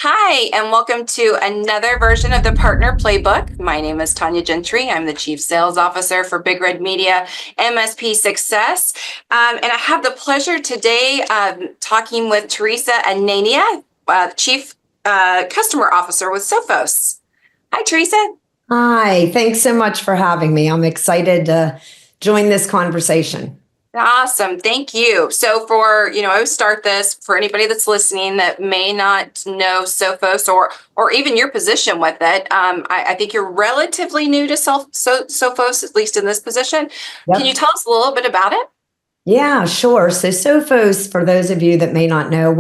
Hi, and welcome to another version of the Partner Playbook. My name is Tonya Gentry. I'm the Chief Sales Officer for Big Red Media, MSP Success. And I have the pleasure today talking with Teresa Anania, Chief Customer Officer with Sophos. Hi, Teresa. Hi, thanks so much for having me. I'm excited to join this conversation. Awesome. Thank you. So I always start this for anybody that's listening that may not know Sophos or even your position with it. I think you're relatively new to Sophos, at least in this position. Yep. Can you tell us a little bit about it? Yeah, sure. So Sophos, for those of you that may not know,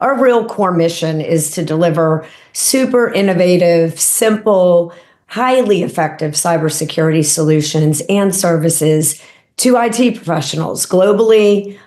our real core mission is to deliver super innovative, simple, highly effective cybersecurity solutions and services to IT professionals globally.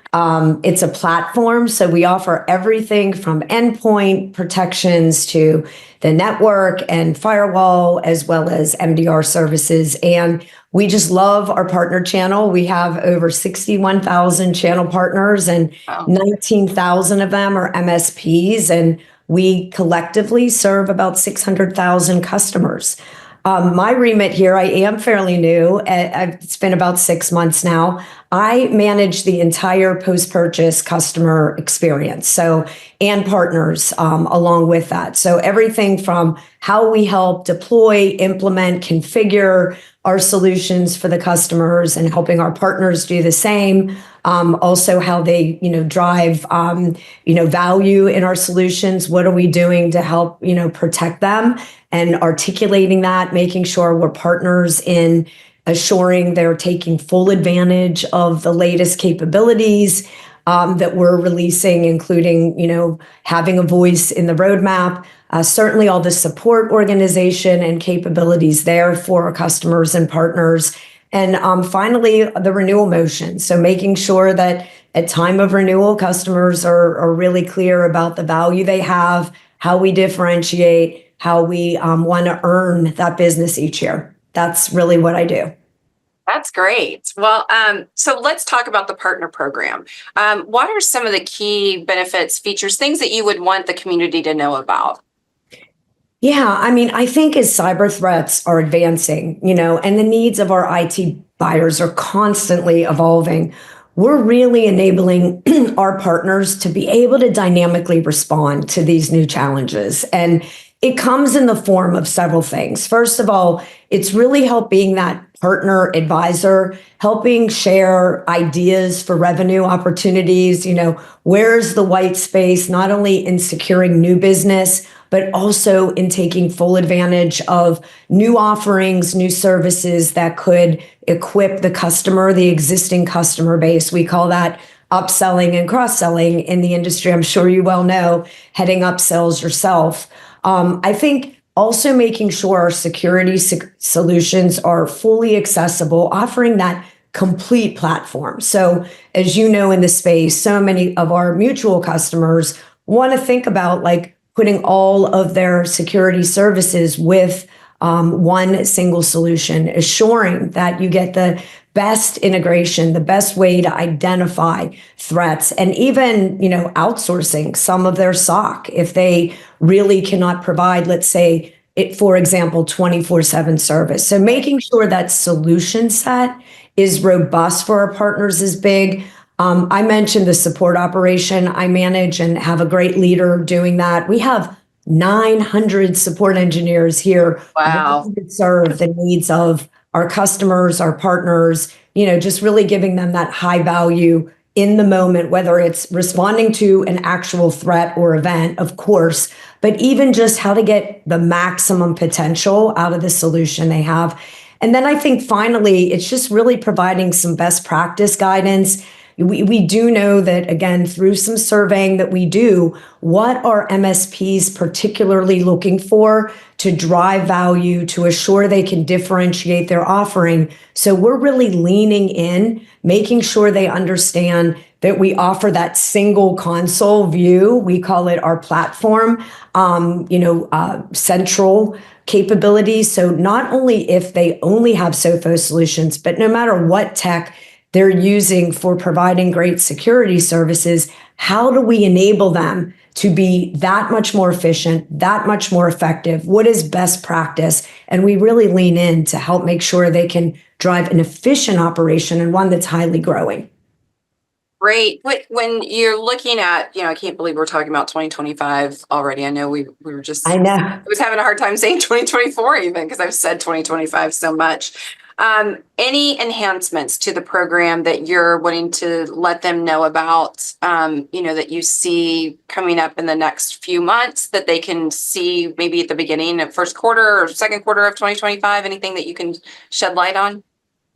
It's a platform, so we offer everything from endpoint protections to the network and firewall, as well as MDR services. And we just love our partner channel. We have over 61,000 channel partners, and 19,000 of them are MSPs, and we collectively serve about 600,000 customers. My remit here, I am fairly new. It's been about 6 months now. I manage the entire post-purchase customer experience, and partners along with that. So everything from how we help deploy, implement, configure our solutions for the customers and helping our partners do the same. Also how they, drive, value in our solutions. What are we doing to help, protect them, and articulating that, making sure we're partners in assuring they're taking full advantage of the latest capabilities that we're releasing, including, having a voice in the roadmap. Certainly all the support organization and capabilities there for our customers and partners. And finally, the renewal motion. So making sure that at time of renewal, customers are really clear about the value they have, how we differentiate, how we want to earn that business each year. That's really what I do. That's great. Well, so let's talk about the partner program. What are some of the key benefits, features, things that you would want the community to know about? Yeah, I think as cyber threats are advancing, and the needs of our IT buyers are constantly evolving, we're really enabling our partners to be able to dynamically respond to these new challenges. And it comes in the form of several things. First of all, it's really helping that partner advisor, helping share ideas for revenue opportunities. Where's the white space, not only in securing new business, but also in taking full advantage of new offerings, new services that could equip the customer, the existing customer base. We call that upselling and cross-selling in the industry. I'm sure you well know, heading up sales yourself. I think also making sure our security solutions are fully accessible, offering that complete platform. So as you know, in the space, so many of our mutual customers want to think about putting all of their security services with one single solution, assuring that you get the best integration, the best way to identify threats, and even, outsourcing some of their SOC if they really cannot provide, let's say, for example, 24/7 service. So making sure that solution set is robust for our partners is big. I mentioned the support operation. I manage and have a great leader doing that. We have 900 support engineers here. Wow. To serve the needs of our customers, our partners, just really giving them that high value in the moment, whether it's responding to an actual threat or event, of course, but even just how to get the maximum potential out of the solution they have. And then I think finally, it's just really providing some best practice guidance. We do know that, again, through some surveying that we do, what are MSPs particularly looking for to drive value, to assure they can differentiate their offering. So we're really leaning in, making sure they understand that we offer that single console view. We call it our platform, central capabilities. So not only if they only have Sophos solutions, but no matter what tech they're using for providing great security services, how do we enable them to be that much more efficient, that much more effective? What is best practice? And we really lean in to help make sure they can drive an efficient operation and one that's highly growing. Great. When you're looking at, I can't believe we're talking about 2025 already. I know we were just, I know. I was having a hard time saying 2024 even because I've said 2025 so much. Any enhancements to the program that you're wanting to let them know about, that you see coming up in the next few months that they can see maybe at the beginning of first quarter or second quarter of 2025, anything that you can shed light on?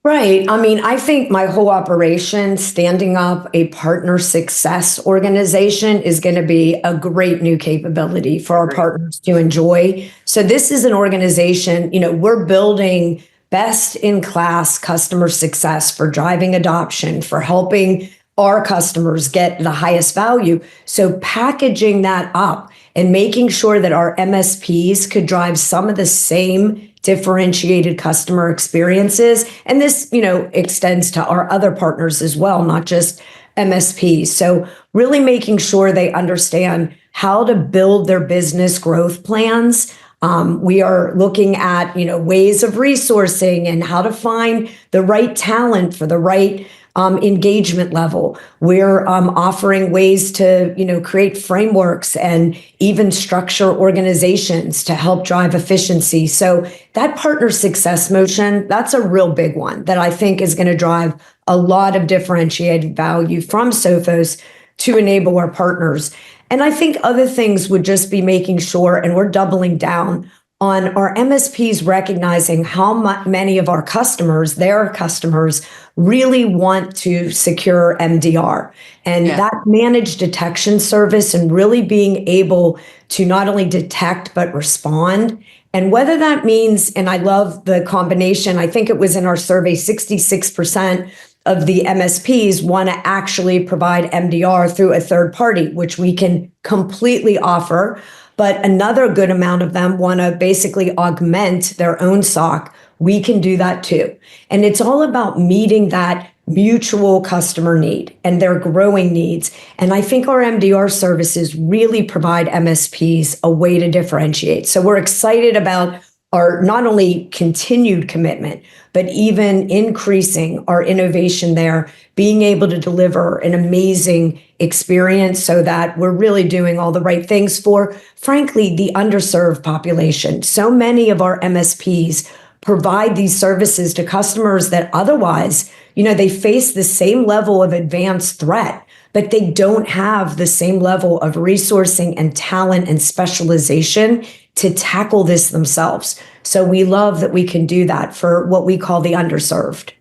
Right. I mean, I think my whole operation, standing up a partner success organization, is going to be a great new capability for our partners to enjoy. So this is an organization, we're building best in class customer success for driving adoption, for helping our customers get the highest value. So packaging that up and making sure that our MSPs could drive some of the same differentiated customer experiences. And this, extends to our other partners as well, not just MSPs. So really making sure they understand how to build their business growth plans. We are looking at, ways of resourcing and how to find the right talent for the right engagement level. We're offering ways to, create frameworks and even structure organizations to help drive efficiency. So that partner success motion, that's a real big one that I think is going to drive a lot of differentiated value from Sophos to enable our partners. And I think other things would just be making sure, and we're doubling down on our MSPs recognizing how many of our customers, their customers, really want to secure MDR. And that managed detection service and really being able to not only detect, but respond. And whether that means, and I love the combination, I think it was in our survey, 66% of the MSPs want to actually provide MDR through a third party, which we can completely offer. But another good amount of them want to basically augment their own SOC. We can do that too. And it's all about meeting that mutual customer need and their growing needs. And I think our MDR services really provide MSPs a way to differentiate. So we're excited about our not only continued commitment, but even increasing our innovation there, being able to deliver an amazing experience so that we're really doing all the right things for, frankly, the underserved population. So many of our MSPs provide these services to customers that otherwise, they face the same level of advanced threat, but they don't have the same level of resourcing and talent and specialization to tackle this themselves. So we love that we can do that for what we call the underserved.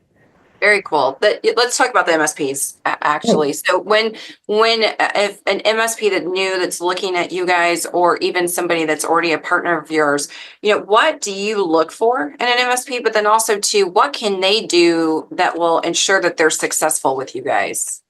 Very cool. Let's talk about the MSPs actually. So if an MSP that's looking at you guys, or even somebody that's already a partner of yours, what do you look for in an MSP? But then also too, what can they do that will ensure that they're successful with you guys?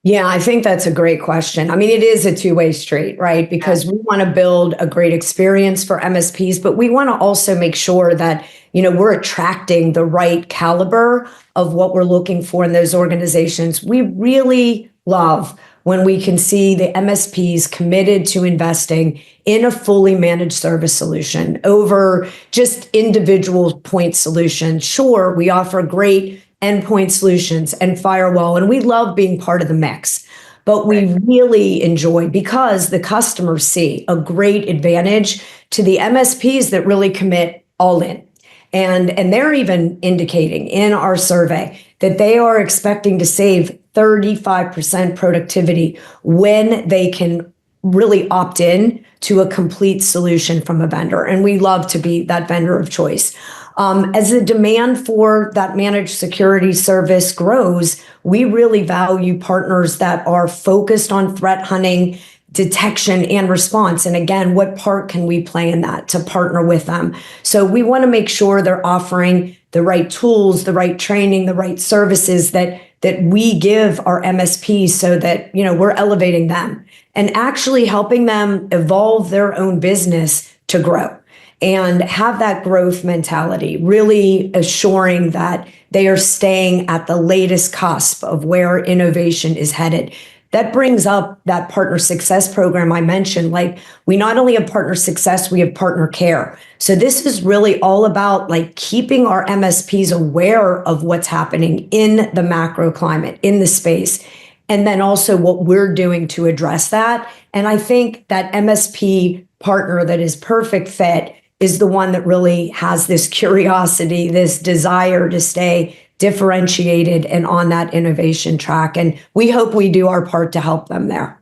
Yeah, I think that's a great question. I mean, it is a two-way street, right? Because we want to build a great experience for MSPs, but we want to also make sure that, we're attracting the right caliber of what we're looking for in those organizations. We really love when we can see the MSPs committed to investing in a fully managed service solution over just individual point solutions. Sure, we offer great endpoint solutions and firewall, and we love being part of the mix. But we really enjoy, because the customers see a great advantage to the MSPs that really commit all in. And they're even indicating in our survey that they are expecting to save 35% productivity when they can really opt in to a complete solution from a vendor. And we love to be that vendor of choice. As the demand for that managed security service grows, we really value partners that are focused on threat hunting, detection, and response. And again, what part can we play in that to partner with them? So we want to make sure they're offering the right tools, the right training, the right services that we give our MSPs, so that, we're elevating them and actually helping them evolve their own business to grow and have that growth mentality, really assuring that they are staying at the latest cusp of where innovation is headed. that brings up that partner success program I mentioned. Like, we not only have partner success, we have partner care. So this is really all about like keeping our MSPs aware of what's happening in the macro climate, in the space, and then also what we're doing to address that. And I think that MSP partner that is perfect fit is the one that really has this curiosity, this desire to stay differentiated and on that innovation track. And we hope we do our part to help them there.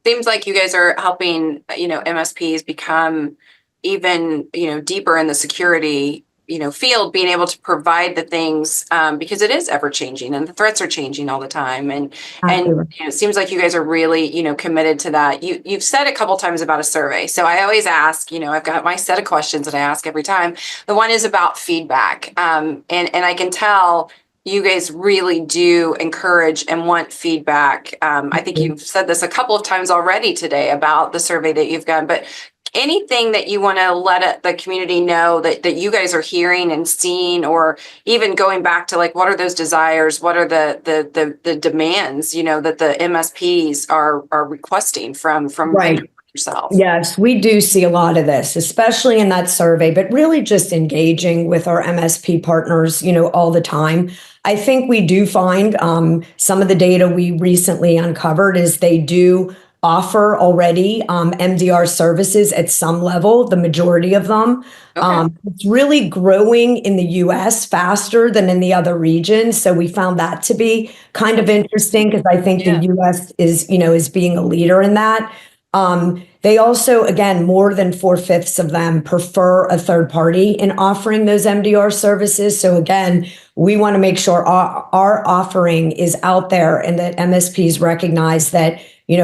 Seems like you guys are helping, MSPs become even, deeper in the security, field, being able to provide the things, because it is ever changing and the threats are changing all the time. And it seems like you guys are really, committed to that. You've said a couple times about a survey. So I always ask, I've got my set of questions that I ask every time. The one is about feedback. And I can tell you guys really do encourage and want feedback. I think you've said this a couple of times already today about the survey that you've done, but anything that you want to let the community know that you guys are hearing and seeing, or even going back to like, what are those desires? What are the demands, that the MSPs are requesting from right. yourself? Yes, we do see a lot of this, especially in that survey, but really just engaging with our MSP partners, all the time. I think we do find some of the data we recently uncovered is they do offer already MDR services at some level, the majority of them. Okay. It's really growing in the US faster than in the other regions. So we found that to be kind of interesting because I think the US is being a leader in that. They also, again, more than 4/5 of them prefer a third party in offering those MDR services. So again, we want to make sure our offering is out there and that MSPs recognize that,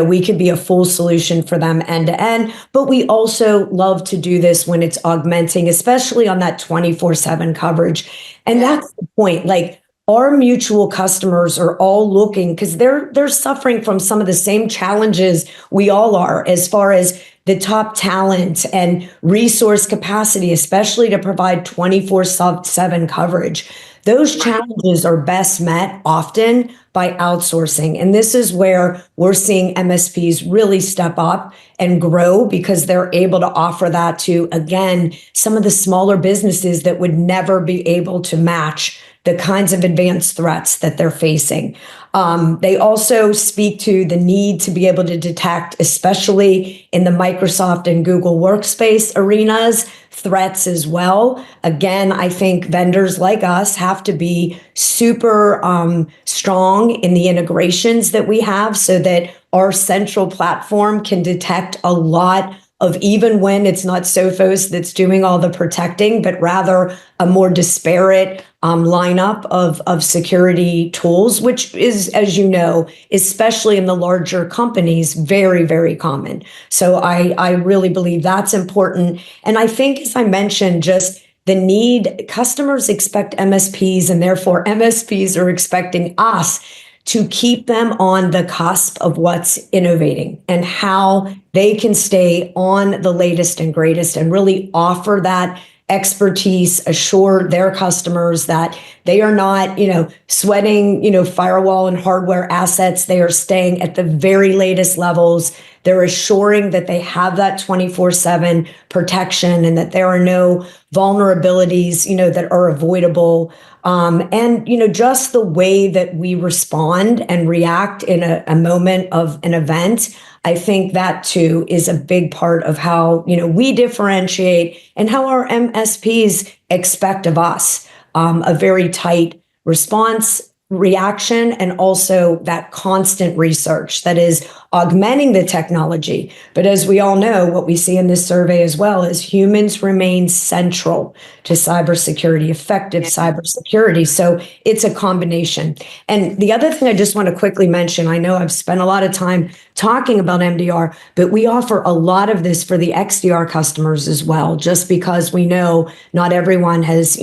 we could be a full solution for them end to end. But we also love to do this when it's augmenting, especially on that 24/7 coverage. And that's the point. Like, our mutual customers are all looking because they're suffering from some of the same challenges we all are as far as the top talent and resource capacity, especially to provide 24/7 coverage. Those challenges are best met often by outsourcing. And this is where we're seeing MSPs really step up and grow because they're able to offer that to, again, some of the smaller businesses that would never be able to match the kinds of advanced threats that they're facing. They also speak to the need to be able to detect, especially in the Microsoft and Google Workspace arenas, threats as well. Again, I think vendors like us have to be super strong in the integrations that we have so that our central platform can detect a lot of, even when it's not Sophos that's doing all the protecting, but rather a more disparate lineup of security tools, which is, as you know, especially in the larger companies, very, very common. So I really believe that's important. And I think, as I mentioned, just the need, customers expect MSPs, and therefore MSPs are expecting us to keep them on the cusp of what's innovating and how they can stay on the latest and greatest and really offer that expertise, assure their customers that they are not, sweating, firewall and hardware assets. They are staying at the very latest levels. They're assuring that they have that 24/7 protection and that there are no vulnerabilities, that are avoidable. And just the way that we respond and react in a moment of an event, I think that too is a big part of how, we differentiate and how our MSPs expect of us, a very tight response, reaction, and also that constant research that is augmenting the technology. But as we all know, what we see in this survey as well is humans remain central to cybersecurity, effective cybersecurity. So it's a combination. And the other thing I just want to quickly mention, I know I've spent a lot of time talking about MDR, but we offer a lot of this for the XDR customers as well, just because we know not everyone has,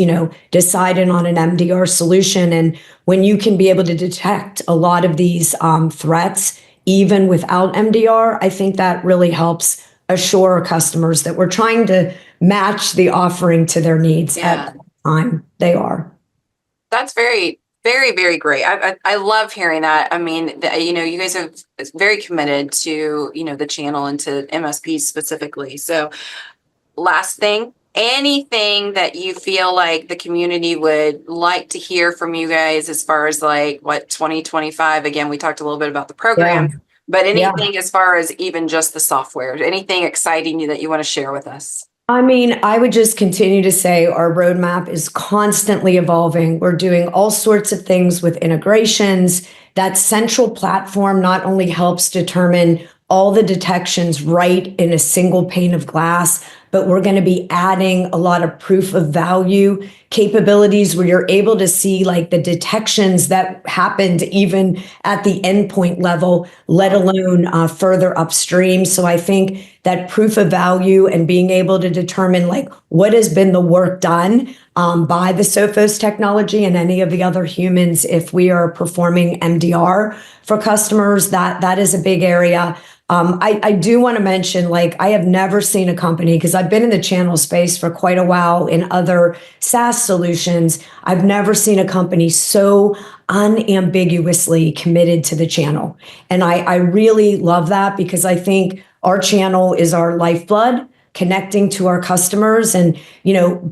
decided on an MDR solution. And when you can be able to detect a lot of these threats, even without MDR, I think that really helps assure customers that we're trying to match the offering to their needs at the time they are. That's very Very, very great. I love hearing that. I mean, you guys are very committed to, the channel and to MSPs specifically. So last thing, anything that you feel like the community would like to hear from you guys as far as like what 2025, again, we talked a little bit about the Yeah. program, but Yeah. anything as far as even just the software, anything exciting that you want to share with us? I mean, I would just continue to say our roadmap is constantly evolving. We're doing all sorts of things with integrations. That central platform not only helps determine all the detections right in a single pane of glass, but we're going to be adding a lot of proof of value capabilities where you're able to see like the detections that happened even at the endpoint level, let alone further upstream. So I think that proof of value and being able to determine like what has been the work done by the Sophos technology and any of the other humans if we are performing MDR for customers, that is a big area. I do want to mention, like, I have never seen a company, because I've been in the channel space for quite a while in other SaaS solutions. I've never seen a company so unambiguously committed to the channel. And I really love that because I think our channel is our lifeblood, connecting to our customers and,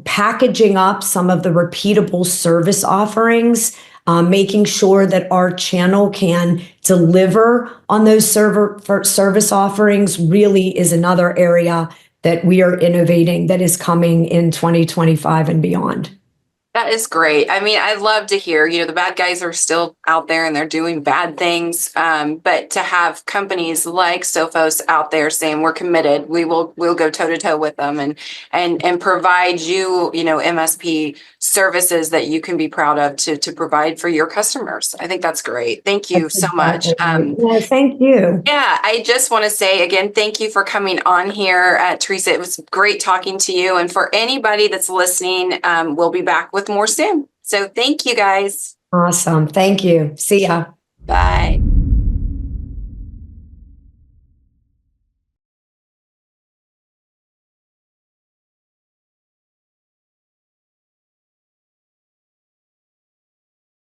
packaging up some of the repeatable service offerings, making sure that our channel can deliver on those service offerings really is another area that we are innovating that is coming in 2025 and beyond. That is great. I mean, I love to hear, the bad guys are still out there and they're doing bad things. But to have companies like Sophos out there saying we're committed, we'll go toe to toe with them and provide you, MSP services that you can be proud of to provide for your customers. I think that's great. Thank you That's so much. exactly right. Yeah, thank you. Yeah, I just want to say again, thank you for coming on here, Teresa. It was great talking to you. And for anybody that's listening, we'll be back with more soon. So thank you guys. Awesome. Thank you. See ya. Bye.